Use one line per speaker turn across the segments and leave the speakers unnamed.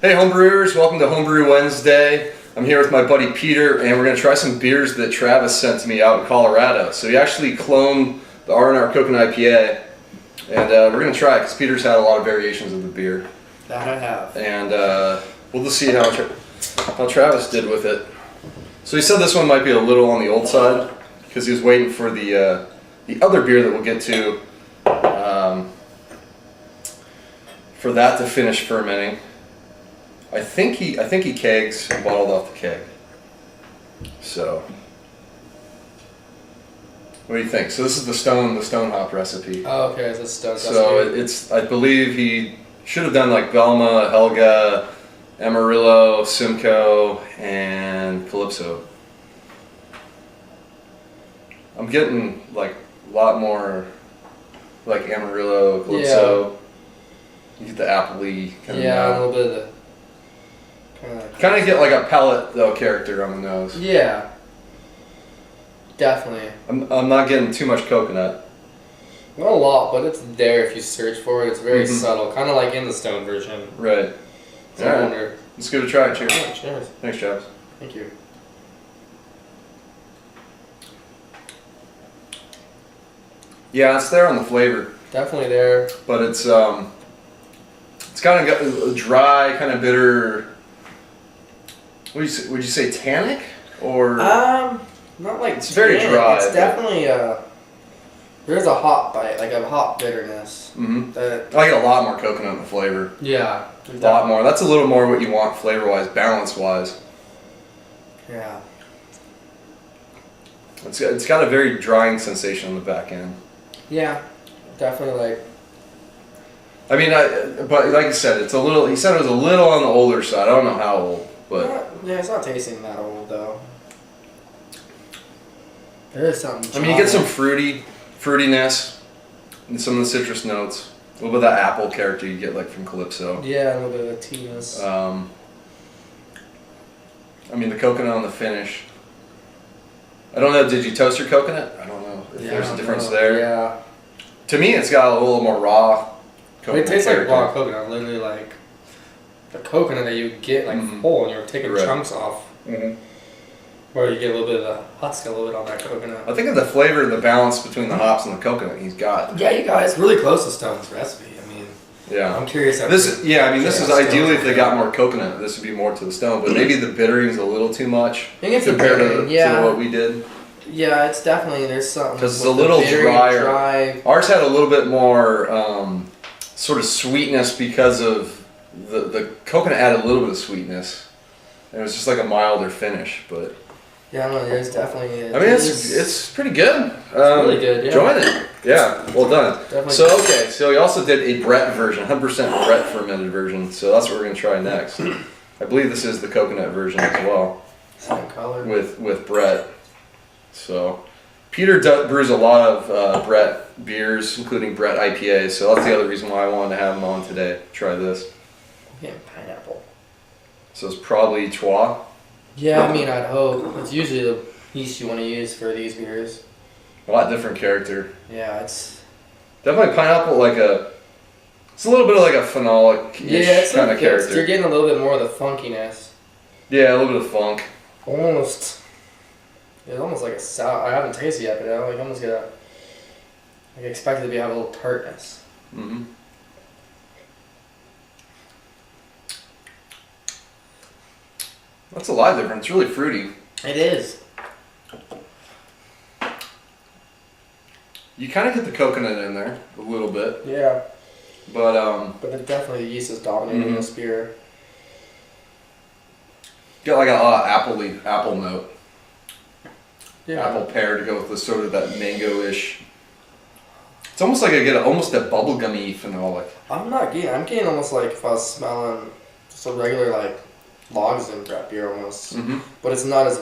Hey homebrewers, welcome to Homebrew Wednesday. I'm here with my buddy Peter and we're going to try some beers that Travis sent to me out in Colorado. So he actually cloned the R&R Coconut IPA and we're going to try it because Peter's had a lot of variations of the beer.
That I have.
And we'll just see how Travis did with it. So he said this one might be a little on the old side because he was waiting for the other beer that we'll get to for that to finish fermenting. I think he kegs and bottled off the keg. So, what do you think? So this is the stone hop recipe.
Oh, okay, it's a stone.
So it's I believe he should have done like Velma, Helga, Amarillo, Simcoe, and Calypso. I'm getting like a lot more like Amarillo, Calypso. Yeah. You get the appley kind of.
Yeah, a little bit of the.
Kind of get like a palate though character on the nose.
Yeah, definitely.
I'm not getting too much coconut.
Not a lot, but it's there if you search for it. It's very subtle, kind of like in the stone version.
Right.
So I wonder.
Let's give it a try. Cheers.
Oh, cheers.
Thanks, Travis.
Thank you.
Yeah, it's there on the flavor.
Definitely there.
But it's kind of got a dry, kind of bitter. Would you say tannic or?
Not like
it's very dry.
It's definitely there's a hop bite, like a hop bitterness.
Mm-hmm. I get a lot more coconut in the flavor.
Yeah,
a lot more. That's a little more what you want flavor-wise, balance-wise.
Yeah.
It's got a very drying sensation on the back end.
Yeah, definitely like.
I mean, but like you said, it's a little. He said it was a little on the older side. I don't know how old. But
yeah, it's not tasting that old though. There is something.
I mean, you get some fruitiness, and some of the citrus notes. A little bit of that apple character you get like from Calypso.
Yeah, a little bit of a tea-ness.
I mean, the coconut on the finish. I don't know. Did you toast your coconut? I don't know if there's a difference there.
Yeah.
To me, it's got a little more raw.
It tastes like raw coconut, literally like. The coconut that you get like whole and you're taking chunks off. Where you get a little bit of the husk, a little bit on that coconut.
I think of the flavor and the balance between the hops and the coconut he's got.
Yeah, you guys really close to Stone's recipe. I mean,
yeah,
I'm curious.
This is ideally if they got more coconut, this would be more to the stone. But maybe the bittering is a little too much compared to what we did.
Yeah, it's definitely there's something
because it's a little drier. Ours had a little bit more sort of sweetness because of. The coconut added a little bit of sweetness. It was just like a milder finish, but
yeah, no, there's definitely.
I mean, it's pretty good.
It's really good. Yeah.
Enjoying it. Yeah, well done.
Definitely
So he also did a Brett version, 100% Brett fermented version. So that's what we're gonna try next. I believe this is the coconut version as well.
Same color.
With Brett. So Peter brews a lot of Brett beers, including Brett IPA. So that's the other reason why I wanted to have him on today. Try this.
Yeah, pineapple.
So it's probably trois.
Yeah, I mean, I'd hope. It's usually the yeast you want to use for these beers.
A lot different character.
Yeah, it's
definitely pineapple. It's a little bit of like a phenolic-ish kind of character.
You're getting a little bit more of the funkiness.
Yeah, a little bit of funk.
Almost. It's almost like a sour. I haven't tasted it yet, but I almost get a. I expect it to have a little tartness.
Mm-hmm. That's a lot different. It's really fruity.
It is.
You kind of get the coconut in there a little bit.
Yeah.
But
definitely the yeast is dominating this beer.
Get like a lot of apple note.
Yeah.
Apple pear to go with the sort of that mango-ish. It's almost like I get almost a bubblegummy phenolic.
I'm getting almost like if I was smelling just a regular like logs in Brett beer almost. But it's not as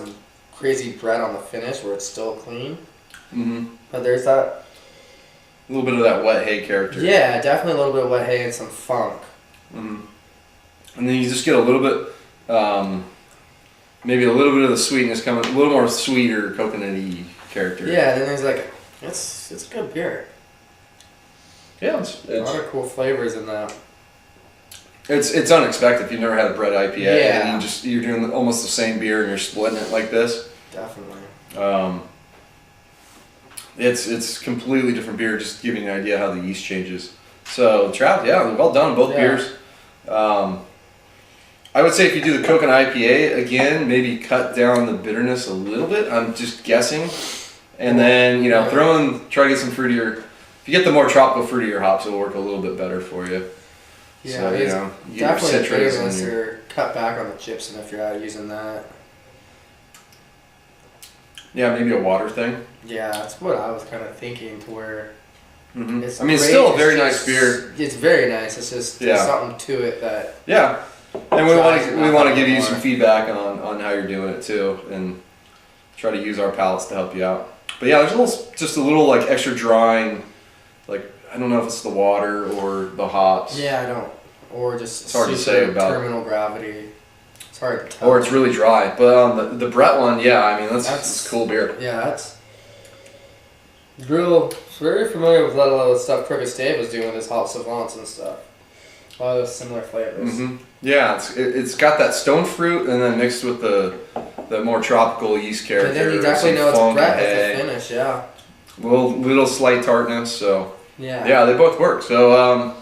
crazy Brett on the finish where it's still clean. But there's that.
A little bit of that wet hay character.
Yeah, definitely a little bit of wet hay and some funk.
And then you just get a little bit, maybe a little bit of the sweetness coming, a little more sweeter coconut-y character.
Yeah, then there's like, it's a good beer.
Yeah, it's
a lot of cool flavors in that.
It's unexpected if you've never had a Brett IPA.
Yeah.
And you're doing almost the same beer and you're splitting it like this.
Definitely.
It's completely different beer. Just giving you an idea how the yeast changes. So Trav, yeah, well done both beers. I would say if you do the Coconut IPA again, maybe cut down the bitterness a little bit. I'm just guessing, and then try to get some fruitier. If you get the more tropical fruitier hops, it'll work a little bit better for you.
Yeah,
so,
it's
you get
definitely
your citrus
bitterness or cut back on the gypsum if you're out using that.
Yeah, maybe a water thing.
Yeah, that's what I was kind of thinking. To where it's
it's still a very nice beer.
It's very nice. It's just there's something to it that.
Yeah. And we want to give you some feedback on how you're doing it too, and try to use our palates to help you out. But yeah, there's just a little like extra drying, like I don't know if it's the water or the hops.
Yeah, I don't, or just
it's hard to say about
terminal gravity. It's hard to tell.
Or it's really dry. But on the Brett one, yeah, I mean that's cool beer.
Yeah, that's very familiar with a lot of the stuff Crooked Dave was doing with his hop savants and stuff. A lot of those similar flavors.
Yeah, it's got that stone fruit and then mixed with the more tropical yeast character.
And then you definitely know it's Brett with the finish, yeah.
Little slight tartness, so
yeah,
they both work. So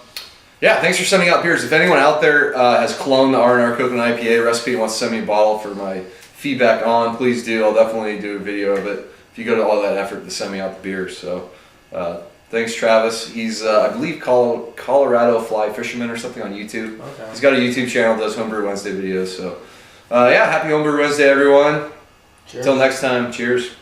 thanks for sending out beers. If anyone out there has cloned the R&R Coconut IPA recipe and wants to send me a bottle for my feedback on, please do. I'll definitely do a video of it if you go to all that effort to send me out the beers. So. Thanks, Travis. He's, I believe, Colorado fly fisherman or something on YouTube.
Okay.
He's got a YouTube channel, does Homebrew Wednesday videos. So, happy Homebrew Wednesday, everyone.
Cheers.
Until next time, cheers.